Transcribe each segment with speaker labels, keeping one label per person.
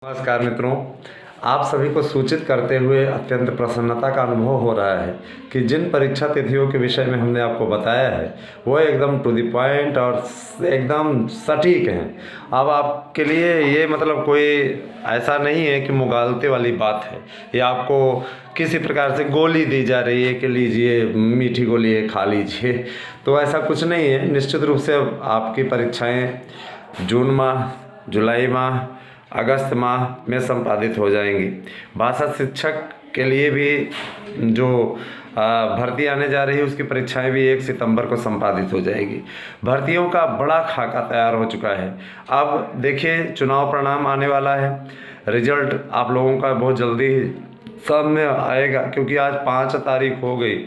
Speaker 1: नमस्कार मित्रों, आप सभी को सूचित करते हुए अत्यंत प्रसन्नता का अनुभव हो रहा है कि जिन परीक्षा तिथियों के विषय में हमने आपको बताया है वो एकदम टू द पॉइंट और एकदम सटीक हैं। अब आपके लिए ये मतलब कोई ऐसा नहीं है कि मुगालते वाली बात है या आपको किसी प्रकार से गोली दी जा रही है कि लीजिए मीठी गोली है खा लीजिए, तो ऐसा कुछ नहीं है। निश्चित रूप से अब आपकी परीक्षाएँ जून माह, जुलाई माह, अगस्त माह में संपादित हो जाएंगी। भाषा शिक्षक के लिए भी जो भर्ती आने जा रही है उसकी परीक्षाएं भी 1 सितंबर को संपादित हो जाएगी। भर्तियों का बड़ा खाका तैयार हो चुका है। अब देखिए, चुनाव परिणाम आने वाला है, रिजल्ट आप लोगों का बहुत जल्दी सामने आएगा क्योंकि आज 5 तारीख हो गई।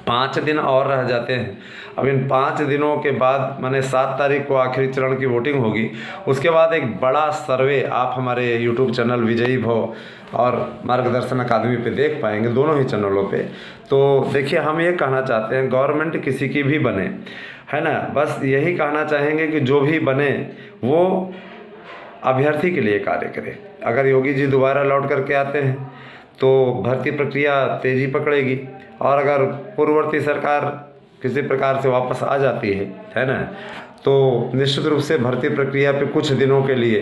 Speaker 1: 5 दिन और रह जाते हैं। अब इन 5 दिनों के बाद माने 7 तारीख को आखिरी चरण की वोटिंग होगी। उसके बाद एक बड़ा सर्वे आप हमारे यूट्यूब चैनल विजयी भव और मार्गदर्शन अकादमी पे देख पाएंगे, दोनों ही चैनलों पे। तो देखिए, हम ये कहना चाहते हैं, गवर्नमेंट किसी की भी बने, है ना, बस यही कहना चाहेंगे कि जो भी बने वो अभ्यर्थी के लिए कार्य करे। अगर योगी जी दोबारा लौट करके आते हैं तो भर्ती प्रक्रिया तेज़ी पकड़ेगी, और अगर पूर्ववर्ती सरकार किसी प्रकार से वापस आ जाती है ना, तो निश्चित रूप से भर्ती प्रक्रिया पे कुछ दिनों के लिए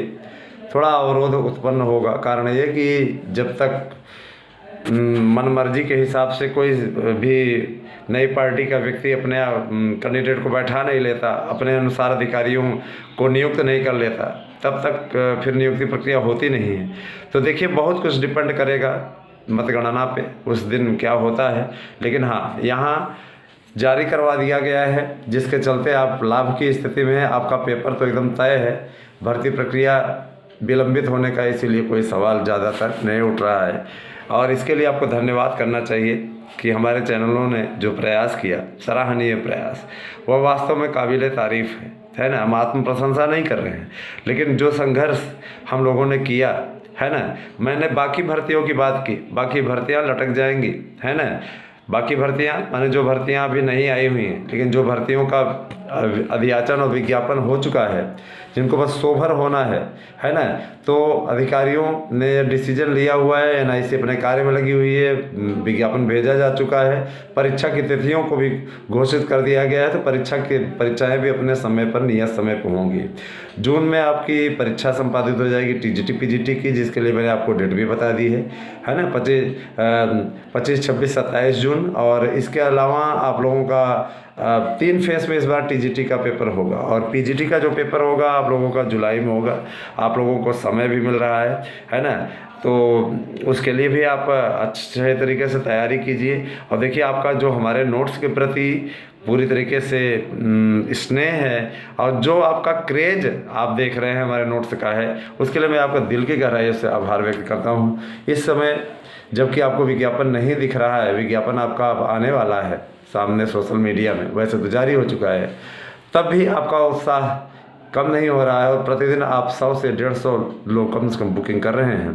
Speaker 1: थोड़ा अवरोध उत्पन्न होगा। कारण ये कि जब तक मनमर्जी के हिसाब से कोई भी नई पार्टी का व्यक्ति अपने कैंडिडेट को बैठा नहीं लेता, अपने अनुसार अधिकारियों को नियुक्त नहीं कर लेता, तब तक फिर नियुक्ति प्रक्रिया होती नहीं है। तो देखिए, बहुत कुछ डिपेंड करेगा मतगणना पे, उस दिन क्या होता है। लेकिन हाँ, यहाँ जारी करवा दिया गया है, जिसके चलते आप लाभ की स्थिति में हैं। आपका पेपर तो एकदम तय है, भर्ती प्रक्रिया विलंबित होने का इसीलिए कोई सवाल ज़्यादातर नहीं उठ रहा है। और इसके लिए आपको धन्यवाद करना चाहिए कि हमारे चैनलों ने जो प्रयास किया, सराहनीय प्रयास, वह वास्तव में काबिल तारीफ़ है ना। हम आत्म प्रशंसा नहीं कर रहे हैं, लेकिन जो संघर्ष हम लोगों ने किया है ना। मैंने बाकी भर्तियों की बात की, बाकी भर्तियां लटक जाएंगी, है ना। बाकी भर्तियां माने जो भर्तियां अभी नहीं आई हुई हैं, लेकिन जो भर्तियों का अधियाचन और विज्ञापन हो चुका है, जिनको बस सोभर होना है ना, तो अधिकारियों ने डिसीजन लिया हुआ है, एनआईसी अपने कार्य में लगी हुई है, विज्ञापन भेजा जा चुका है, परीक्षा की तिथियों को भी घोषित कर दिया गया है। तो परीक्षाएं भी अपने समय पर, नियत समय पर होंगी। जून में आपकी परीक्षा संपादित हो जाएगी टीजीटी पीजीटी की, जिसके लिए मैंने आपको डेट भी बता दी है ना, 25, 26, 27 जून। और इसके अलावा आप लोगों का 3 फेस में इस बार टीजीटी का पेपर होगा, और पीजीटी का जो पेपर होगा आप लोगों का जुलाई में होगा। आप लोगों को समय भी मिल रहा है ना, तो उसके लिए भी आप अच्छे तरीके से तैयारी कीजिए। और देखिए, आपका जो हमारे नोट्स के प्रति पूरी तरीके से स्नेह है, और जो आपका क्रेज आप देख रहे हैं हमारे नोट्स का है, उसके लिए मैं आपका दिल की गहराई से आभार व्यक्त करता हूँ। इस समय जबकि आपको विज्ञापन नहीं दिख रहा है, विज्ञापन आपका अब आने वाला है सामने सोशल मीडिया में, वैसे तो जारी हो चुका है, तब भी आपका उत्साह कम नहीं हो रहा है, और प्रतिदिन आप 100 से 150 लोग कम से कम बुकिंग कर रहे हैं,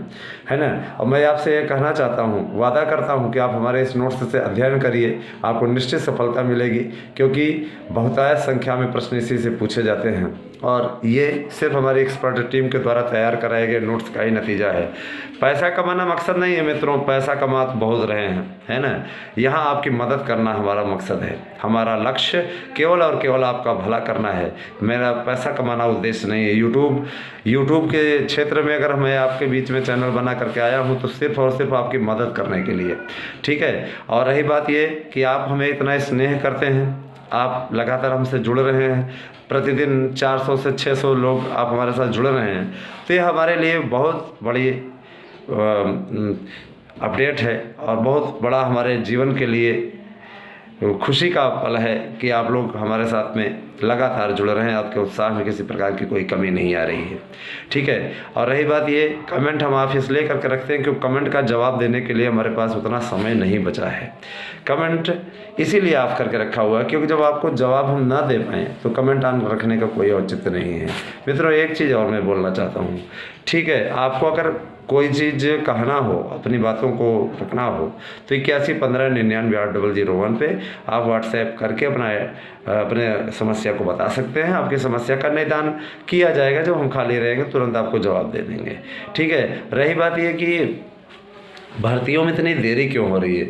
Speaker 1: है ना। और मैं आपसे ये कहना चाहता हूँ, वादा करता हूँ कि आप हमारे इस नोट्स से अध्ययन करिए, आपको निश्चित सफलता मिलेगी, क्योंकि बहुतायत संख्या में प्रश्न इसी से पूछे जाते हैं, और ये सिर्फ हमारी एक्सपर्ट टीम के द्वारा तैयार कराए गए नोट्स का ही नतीजा है। पैसा कमाना मकसद नहीं है मित्रों, पैसा कमा तो बहुत रहे हैं, है ना। यहाँ आपकी मदद करना हमारा मकसद है। हमारा लक्ष्य केवल और केवल आपका भला करना है। मेरा पैसा कमाना उद्देश्य नहीं है। यूट्यूब के क्षेत्र में अगर मैं आपके बीच में चैनल बना करके आया हूँ तो सिर्फ और सिर्फ आपकी मदद करने के लिए, ठीक है। और रही बात ये कि आप हमें इतना स्नेह करते हैं, आप लगातार हमसे जुड़ रहे हैं, प्रतिदिन 400 से 600 लोग आप हमारे साथ जुड़ रहे हैं, तो ये हमारे लिए बहुत बड़ी अपडेट है, और बहुत बड़ा हमारे जीवन के लिए खुशी का पल है कि आप लोग हमारे साथ में लगातार जुड़ रहे हैं। आपके उत्साह में किसी प्रकार की कोई कमी नहीं आ रही है, ठीक है। और रही बात ये, कमेंट हम आप इसलिए करके रखते हैं क्योंकि कमेंट का जवाब देने के लिए हमारे पास उतना समय नहीं बचा है। कमेंट इसीलिए आप करके रखा हुआ है क्योंकि जब आपको जवाब हम ना दे पाएँ तो कमेंट ऑन रखने का कोई औचित्य नहीं है। मित्रों, एक चीज़ और मैं बोलना चाहता हूँ, ठीक है, आपको अगर कोई चीज़ कहना हो, अपनी बातों को रखना हो, तो 81 15 99 800 1 पे आप व्हाट्सएप करके अपने समस्या समस्या को बता सकते हैं, आपकी समस्या का निदान किया जाएगा। जब हम खाली रहेंगे तुरंत आपको जवाब दे देंगे, ठीक है। रही बात ये कि भर्तियों में इतनी देरी क्यों हो रही है,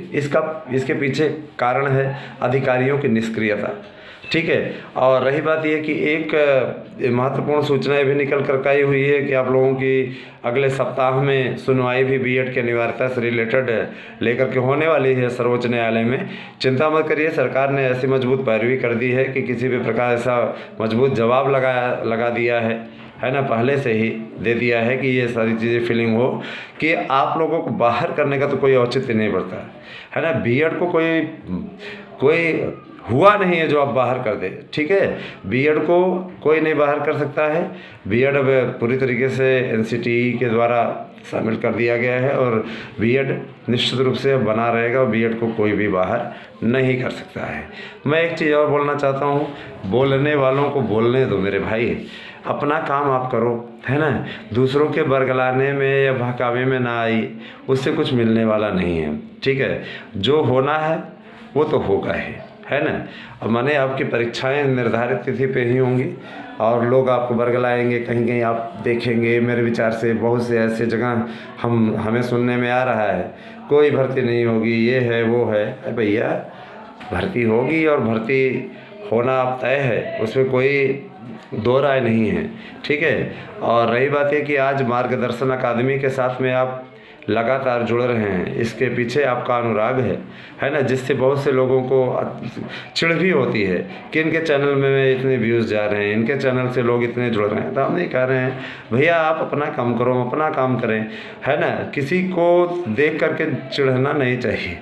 Speaker 1: इसके पीछे कारण है अधिकारियों की निष्क्रियता, ठीक है। और रही बात यह कि एक महत्वपूर्ण सूचना भी निकल कर आई हुई है कि आप लोगों की अगले सप्ताह में सुनवाई भी बीएड की अनिवार्यता से रिलेटेड लेकर के होने वाली है सर्वोच्च न्यायालय में। चिंता मत करिए, सरकार ने ऐसी मजबूत पैरवी कर दी है कि किसी भी प्रकार ऐसा मजबूत जवाब लगा दिया है ना, पहले से ही दे दिया है कि ये सारी चीज़ें फीलिंग हो कि आप लोगों को बाहर करने का तो कोई औचित्य नहीं बढ़ता है ना। बीएड को कोई हुआ नहीं है जो आप बाहर कर दे, ठीक है। बीएड को कोई नहीं बाहर कर सकता है। बीएड अब पूरी तरीके से एनसीटीई के द्वारा शामिल कर दिया गया है और बीएड निश्चित रूप से बना रहेगा और बीएड को कोई भी बाहर नहीं कर सकता है। मैं एक चीज़ और बोलना चाहता हूँ, बोलने वालों को बोलने दो मेरे भाई, अपना काम आप करो, है ना। दूसरों के बरगलाने में या बहकावे में ना आई, उससे कुछ मिलने वाला नहीं है, ठीक है। जो होना है वो तो होगा ही, है ना। अब माने आपकी परीक्षाएं निर्धारित तिथि पे ही होंगी और लोग आपको बरगलाएंगे, कहीं कहीं आप देखेंगे। मेरे विचार से बहुत से ऐसे जगह हमें सुनने में आ रहा है कोई भर्ती नहीं होगी, ये है वो है। अरे भैया, भर्ती होगी और भर्ती होना अब तय है, उसमें कोई दो राय नहीं है, ठीक है। और रही बात है कि आज मार्गदर्शन अकादमी के साथ में आप लगातार जुड़ रहे हैं, इसके पीछे आपका अनुराग है ना, जिससे बहुत से लोगों को चिढ़ भी होती है कि इनके चैनल में इतने व्यूज़ जा रहे हैं, इनके चैनल से लोग इतने जुड़ रहे हैं। तो हम नहीं कह रहे हैं भैया आप अपना काम करो, अपना काम करें, है ना। किसी को देख करके चिढ़ना नहीं चाहिए,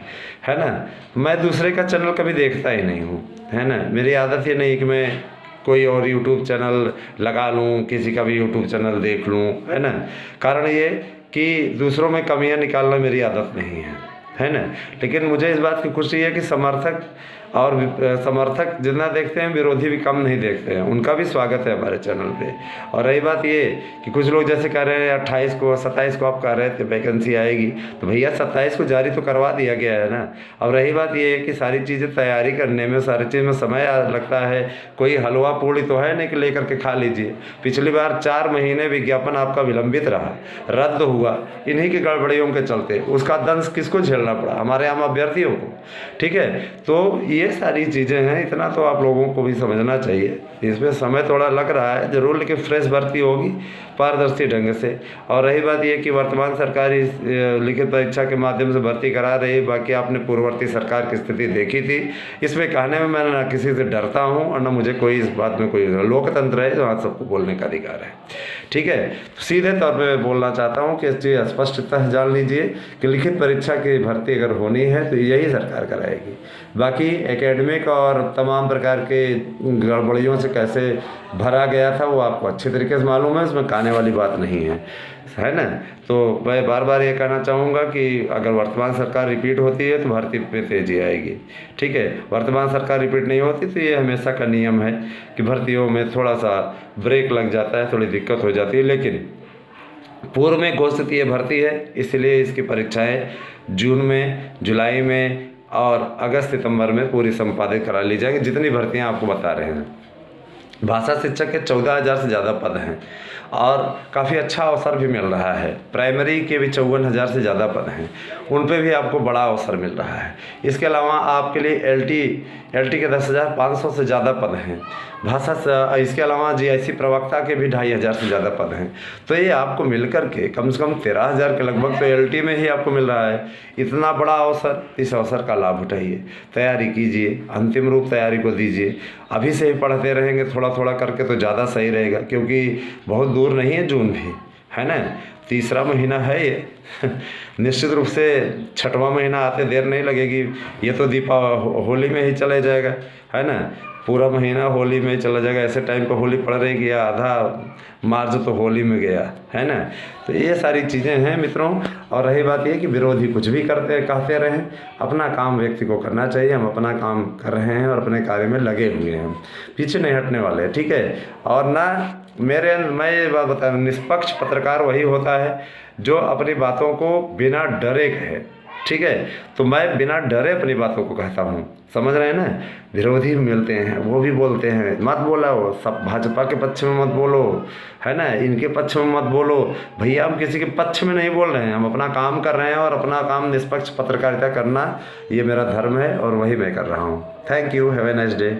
Speaker 1: है ना। मैं दूसरे का चैनल कभी देखता ही नहीं हूँ, है ना। मेरी आदत ये नहीं कि मैं कोई और यूट्यूब चैनल लगा लूँ, किसी का भी यूट्यूब चैनल देख लूँ, है ना। कारण ये कि दूसरों में कमियां निकालना मेरी आदत नहीं है ना। लेकिन मुझे इस बात की खुशी है कि समर्थक जितना देखते हैं, विरोधी भी कम नहीं देखते हैं, उनका भी स्वागत है हमारे चैनल पे। और रही बात ये कि कुछ लोग जैसे कह रहे हैं 28 को 27 को आप कह रहे थे वैकेंसी आएगी, तो भैया 27 को जारी तो करवा दिया गया है ना। अब रही बात ये है कि सारी चीज़ें तैयारी करने में, सारी चीज़ में समय लगता है। कोई हलवा पूड़ी तो है नहीं कि लेकर के खा लीजिए। पिछली बार 4 महीने विज्ञापन आपका विलंबित रहा, रद्द हुआ, इन्हीं की गड़बड़ियों के चलते। उसका दंश किसको झेलना पड़ा? हमारे आम अभ्यर्थियों को, ठीक है। तो ये सारी चीज़ें हैं, इतना तो आप लोगों को भी समझना चाहिए। इसमें समय थोड़ा लग रहा है ज़रूर, लेकिन फ्रेश भर्ती होगी पारदर्शी ढंग से। और रही बात ये कि वर्तमान सरकारी लिखित परीक्षा के माध्यम से भर्ती करा रही, बाकी आपने पूर्ववर्ती सरकार की स्थिति देखी थी। इसमें कहने में मैं ना किसी से डरता हूँ और ना मुझे कोई इस बात में कोई, लोकतंत्र है जहाँ सबको बोलने का अधिकार है, ठीक है। सीधे तौर पे बोलना चाहता हूँ कि इस चीज़ स्पष्टतः जान लीजिए कि लिखित परीक्षा की भर्ती अगर होनी है तो यही सरकार कराएगी। बाकी एकेडमिक और तमाम प्रकार के गड़बड़ियों से कैसे भरा गया था वो आपको अच्छे तरीके से मालूम है, उसमें कहने वाली बात नहीं है ना। तो मैं बार बार ये कहना चाहूँगा कि अगर वर्तमान सरकार रिपीट होती है तो भर्ती पे तेजी आएगी, ठीक है। वर्तमान सरकार रिपीट नहीं होती तो ये हमेशा का नियम है कि भर्तियों में थोड़ा सा ब्रेक लग जाता है, थोड़ी दिक्कत हो जाती है। लेकिन पूर्व में घोषित ये भर्ती है, इसलिए इसकी परीक्षाएँ जून में, जुलाई में और अगस्त सितंबर में पूरी संपादित करा ली जाएगी। जितनी भर्तियां आपको बता रहे हैं, भाषा शिक्षक के 14,000 से ज़्यादा पद हैं और काफ़ी अच्छा अवसर भी मिल रहा है। प्राइमरी के भी 54,000 से ज़्यादा पद हैं, उन पे भी आपको बड़ा अवसर मिल रहा है। इसके अलावा आपके लिए एलटी के 10,500 से ज़्यादा पद हैं। भाषा, इसके अलावा जीआईसी प्रवक्ता के भी 2,500 से ज़्यादा पद हैं। तो ये आपको मिलकर के कम से कम 13,000 के लगभग तो एलटी में ही आपको मिल रहा है। इतना बड़ा अवसर, इस अवसर का लाभ उठाइए, तैयारी कीजिए, अंतिम रूप तैयारी को दीजिए। अभी से ही पढ़ते रहेंगे थोड़ा थोड़ा करके तो ज़्यादा सही रहेगा, क्योंकि बहुत दूर नहीं है जून भी, है ना। तीसरा महीना है ये निश्चित रूप से 6वां महीना आते देर नहीं लगेगी। ये तो होली में ही चला जाएगा, है ना। पूरा महीना होली में चला जाएगा। ऐसे टाइम पर होली पड़ रही कि आधा मार्च तो होली में गया, है ना। तो ये सारी चीज़ें हैं मित्रों। और रही बात ये कि विरोधी कुछ भी कहते रहें, अपना काम व्यक्ति को करना चाहिए। हम अपना काम कर रहे हैं और अपने कार्य में लगे हुए हैं, पीछे नहीं हटने वाले, ठीक है। और ना मैं ये बात बता, निष्पक्ष पत्रकार वही होता है जो अपनी बातों को बिना डरे कहे, ठीक है। तो मैं बिना डरे अपनी बातों को कहता हूँ, समझ रहे हैं ना। विरोधी मिलते हैं, वो भी बोलते हैं मत बोला वो सब भाजपा के पक्ष में मत बोलो, है ना, इनके पक्ष में मत बोलो। भैया हम किसी के पक्ष में नहीं बोल रहे हैं, हम अपना काम कर रहे हैं और अपना काम निष्पक्ष पत्रकारिता करना ये मेरा धर्म है और वही मैं कर रहा हूँ। Thank you, have a nice day.